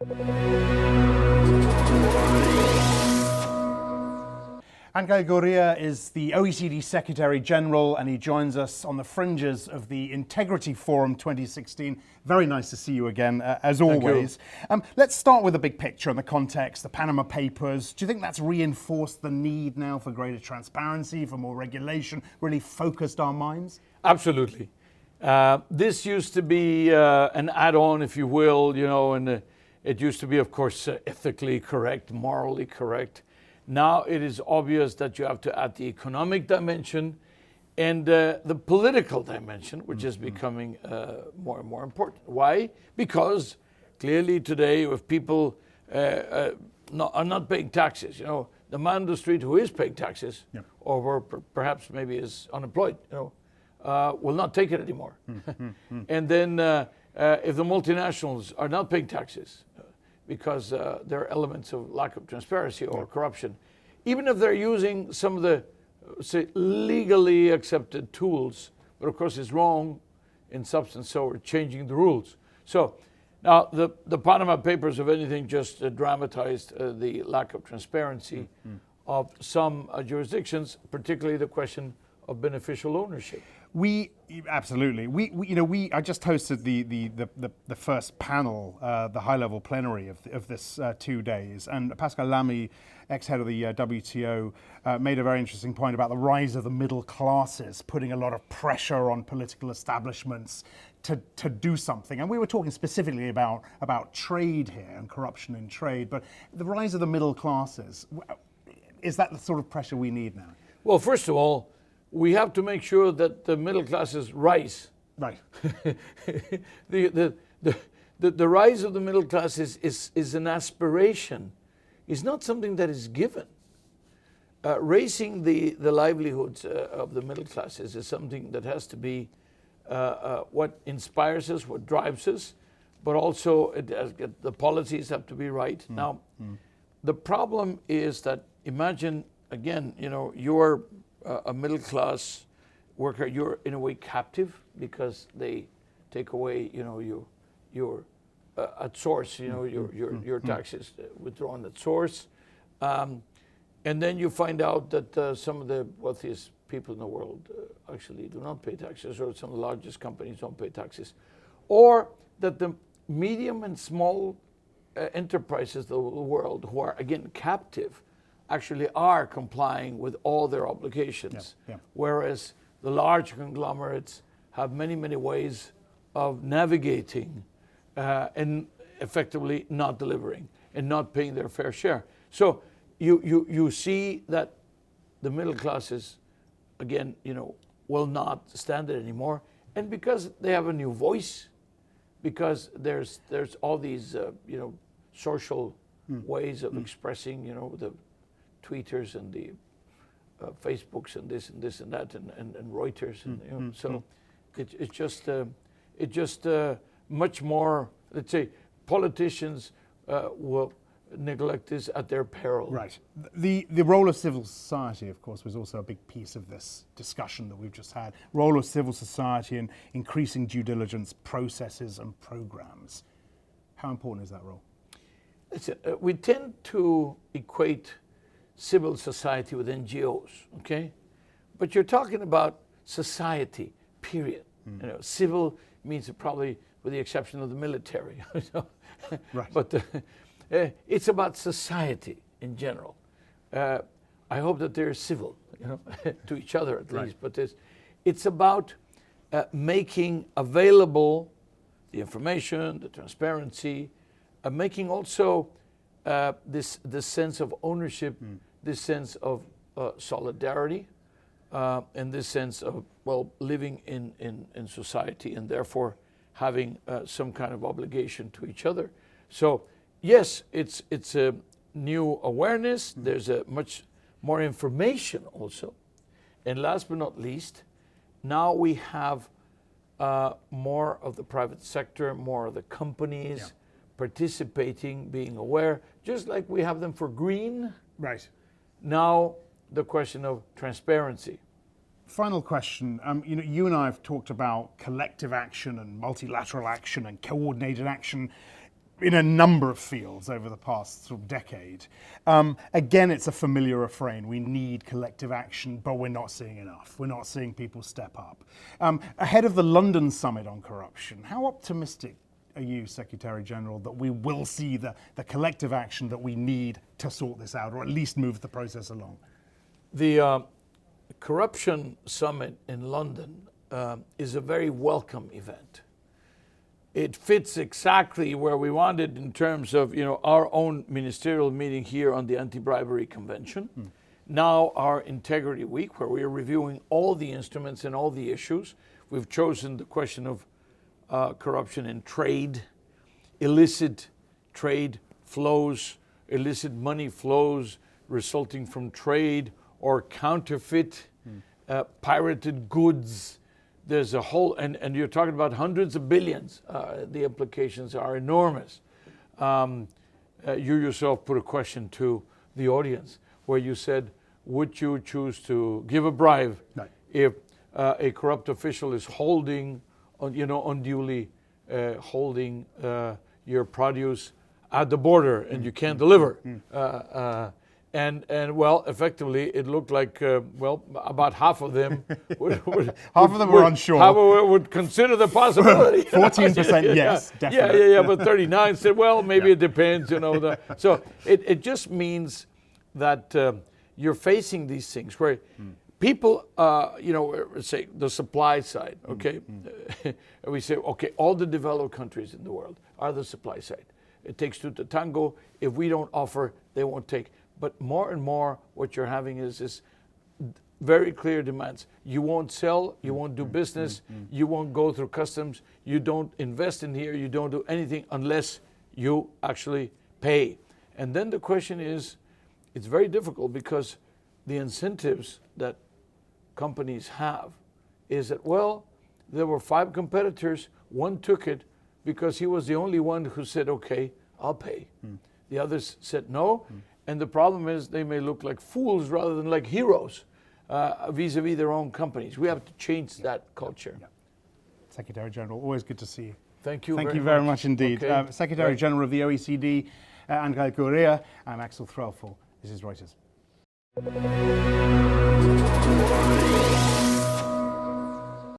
Angel Gurria is the OECD Secretary General, and he joins us on the fringes of the Integrity Forum 2016. Very nice to see you again, as always. Let's start with the big picture and the context, the Panama Papers. Do you think that's reinforced the need now for greater transparency, for more regulation, really focused our minds? Absolutely. This used to be an add-on, if you will, and it used to be, of course, ethically correct, morally correct. Now it is obvious that you have to add the economic dimension and the political dimension, which is becoming more and more important. Why? Because clearly today, if people are not paying taxes, the man on the street who is paying taxes, or perhaps maybe is unemployed, will not take it anymore. And then if the multinationals are not paying taxes, because there are elements of lack of transparency or corruption, even if they're using some of the, say, legally accepted tools, but of course it's wrong in substance, so we're changing the rules. So now the Panama Papers, if anything, just dramatized the lack of transparency of some jurisdictions, particularly the question of beneficial ownership. Absolutely. I just hosted the first panel, the high-level plenary of this 2 days, and Pascal Lamy, ex-head of the WTO, made a very interesting point about the rise of the middle classes, putting a lot of pressure on political establishments to do something. And we were talking specifically about trade here and corruption in trade, but the rise of the middle classes, is that the sort of pressure we need now? Well, first of all, we have to make sure that the middle classes rise. Right. The rise of the middle classes is an aspiration. It's not something that is given. Raising the livelihoods of the middle classes is something that has to be what inspires us, what drives us, but also the policies have to be right. Now, the problem is that, imagine, again, you're a middle class worker, you're in a way captive because they take away, your at source, your taxes withdrawn at source, and then you find out that some of the wealthiest people in the world actually do not pay taxes, or some of the largest companies don't pay taxes, or that the medium and small enterprises of the world, who are again captive, actually are complying with all their obligations, whereas the large conglomerates have many, many ways of navigating and effectively not delivering and not paying their fair share. So you see that the middle classes, again, will not stand it anymore, and because they have a new voice, because there's all these social ways of expressing, the Tweeters and the Facebooks and this and that and Reuters and so it's just much more. Let's say politicians will neglect this at their peril. Right. The role of civil society, of course, was also a big piece of this discussion that we've just had. Role of civil society in increasing due diligence processes and programs. How important is that role? We tend to equate civil society with NGOs, okay? But you're talking about society, period. Civil means probably with the exception of the military. Right. But it's about society in general. I hope that they're civil, to each other at least. But it's about making available the information, the transparency, making also this sense of ownership, this sense of solidarity, and this sense of, living in society, and therefore having some kind of obligation to each other. So yes, it's a new awareness. There's a much more information also. And last but not least, now we have more of the private sector, more of the companies participating, being aware, just like we have them for green. Right. Now the question of transparency. Final question. You and I have talked about collective action and multilateral action and coordinated action. in a number of fields over the past sort of decade. Again, it's a familiar refrain. We need collective action, but we're not seeing enough. We're not seeing people step up. Ahead of the London Summit on corruption, how optimistic are you, Secretary General, that we will see the collective action that we need to sort this out, or at least move the process along? The corruption summit in London is a very welcome event. It fits exactly where we wanted in terms of our own ministerial meeting here on the Anti-Bribery Convention. Now our Integrity Week, where we are reviewing all the instruments and all the issues. We've chosen the question of corruption in trade, illicit trade flows, illicit money flows resulting from trade or counterfeit, pirated goods. There's a whole, and you're talking about hundreds of billions. The implications are enormous. You yourself put a question to the audience where you said, would you choose to give a bribe if a corrupt official is holding, unduly holding your produce at the border and you can't deliver? And well, effectively, it looked like about half of them were unsure. Half of them would consider the possibility. 14% yes, definitely. Yeah. But 39 said, well, maybe it depends. So it just means that you're facing these things where people, say the supply side. Okay, we say, okay, all the developed countries in the world are the supply side. It takes two to tango. If we don't offer, they won't take. But more and more, what you're having is very clear demands. You won't sell, you won't do business, you won't go through customs, you don't invest in here, you don't do anything unless you actually pay. And then the question is, it's very difficult because the incentives that companies have is that, well, there were 5 competitors, one took it because he was the only one who said, okay, I'll pay. The others said no. And the problem is they may look like fools rather than like heroes vis-a-vis their own companies. We have to change that culture. Secretary General, always good to see you. Thank you. Thank you very much indeed. Okay. Secretary General of the OECD, Angel Correa. I'm Axel Threlfall. This is Reuters.